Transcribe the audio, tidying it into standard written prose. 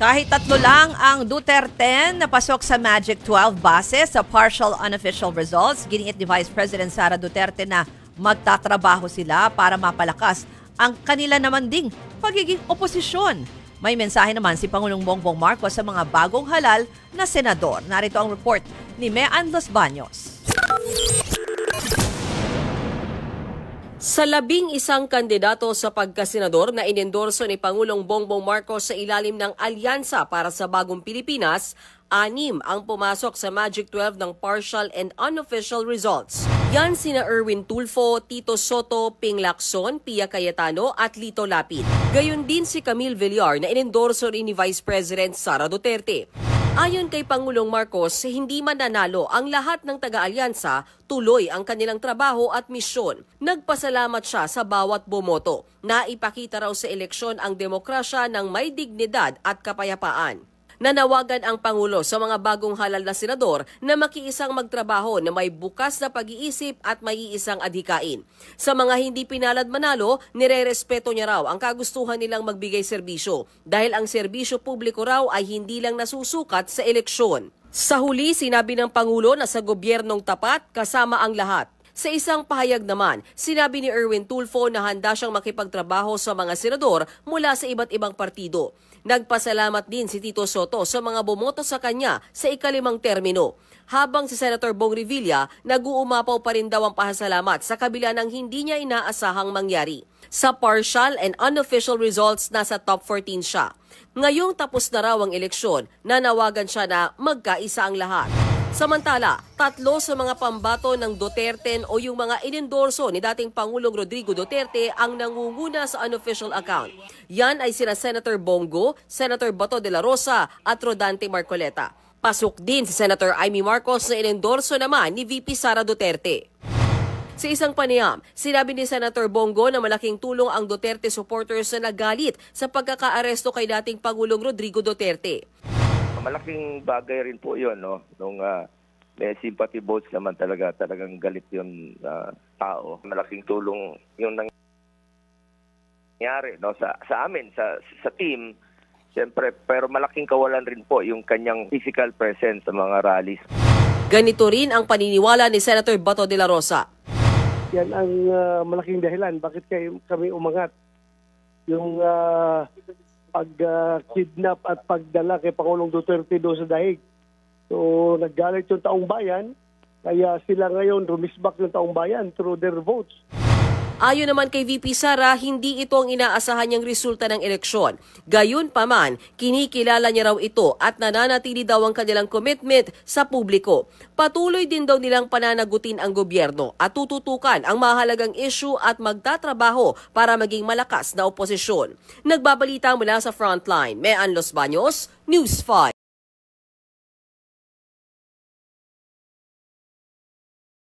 Kahit 3 lang ang Duterte na pasok sa Magic 12 base sa partial unofficial results, giniit ni Vice President Sara Duterte na magtatrabaho sila para mapalakas ang kanila naman ding pagiging oposisyon. May mensahe naman si Pangulong Bongbong Marcos sa mga bagong halal na senador. Narito ang report ni Mean Los Baños. Sa 11 kandidato sa pagkasenador na inendorso ni Pangulong Bongbong Marcos sa ilalim ng Alyansa para sa Bagong Pilipinas, 6 ang pumasok sa Magic 12 ng partial and unofficial results. Yan sina Erwin Tulfo, Tito Soto, Ping Lacson, Pia Cayetano at Lito Lapid. Gayon din si Camille Villar na inendorso rin ni Vice President Sara Duterte. Ayon kay Pangulong Marcos, hindi mananalo ang lahat ng taga-alyansa, tuloy ang kanilang trabaho at misyon. Nagpasalamat siya sa bawat bumoto. Naipakita raw sa eleksyon ang demokrasya ng may dignidad at kapayapaan. Nanawagan ang Pangulo sa mga bagong halal na senador na makiisang magtrabaho na may bukas na pag-iisip at may isang adhikain. Sa mga hindi pinalad manalo, nirerespeto niya raw ang kagustuhan nilang magbigay serbisyo dahil ang serbisyo publiko raw ay hindi lang nasusukat sa eleksyon. Sa huli, sinabi ng Pangulo na sa gobyernong tapat kasama ang lahat. Sa isang pahayag naman, sinabi ni Erwin Tulfo na handa siyang makipagtrabaho sa mga senador mula sa iba't ibang partido. Nagpasalamat din si Tito Soto sa mga bumoto sa kanya sa ika-5 termino. Habang si Senator Bong Revilla, nag-uumapaw pa rin daw ang pasasalamat sa kabila ng hindi niya inaasahang mangyari. Sa partial and unofficial results, nasa top 14 siya. Ngayong tapos na raw ang eleksyon, nanawagan siya na magkaisa ang lahat. Samantala, 3 sa mga pambato ng Duterte o yung mga inendorso ni dating Pangulong Rodrigo Duterte ang nangunguna sa unofficial account. Yan ay sina Senator Bongo, Senator Bato de la Rosa at Rodante Marcoleta. Pasok din si Senator Amy Marcos na inendorso naman ni VP Sara Duterte. Sa isang panayam, sinabi ni Senator Bongo na malaking tulong ang Duterte supporters na nagalit sa pagkakaaresto kay dating Pangulong Rodrigo Duterte. Malaking bagay rin po yun, no? Nung may sympathy votes naman talagang galit yung tao. Malaking tulong yung nangyari, no? Sa amin, sa team, siyempre, pero malaking kawalan rin po yung kanyang physical presence sa mga rallies. Ganito rin ang paniniwala ni Senator Bato de la Rosa. Yan ang malaking dahilan bakit kami umangat. Yung pag-kidnap at pagdala kay Pangulong Duterte doon sa dahig. So, naggalit yung taong bayan, kaya sila ngayon rumisbak yung taong bayan through their votes. Ayon naman kay VP Sara, hindi ito ang inaasahan niyang resulta ng eleksyon. Gayunpaman, kinikilala niya raw ito at nananatili daw ang kanilang commitment sa publiko. Patuloy din daw nilang pananagutin ang gobyerno at tututukan ang mahalagang issue at magtatrabaho para maging malakas na oposisyon. Nagbabalita mula sa Frontline, Mean Los Baños, News 5.